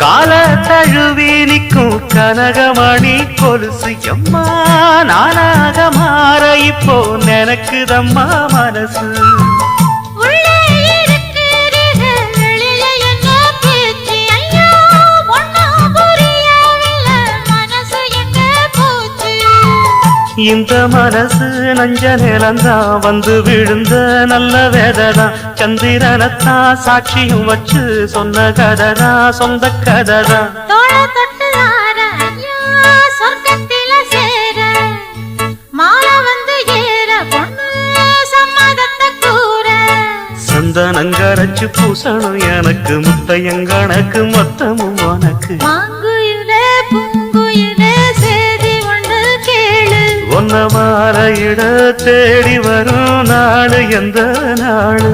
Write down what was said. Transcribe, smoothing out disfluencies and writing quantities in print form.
கால தழுவி நிற்கும் கனகமணி கொலுசு எம்மா நானாக மாற இப்போ நினைக்குதம்மா மனசு. இந்த மனசு நஞ்ச நிலந்தான் வந்து விழுந்த நல்ல வேததான். சந்திரனத்தான் சாட்சியும் வச்சு சொன்ன கததா சொந்த கததா. சந்தனங்கரைச்சு பூசணும் எனக்கு முத்தையங்கணக்கு மொத்தமும் உனக்கு. ஒன்ன மாற இட தேடி வரும் நாடு எந்த நாடு.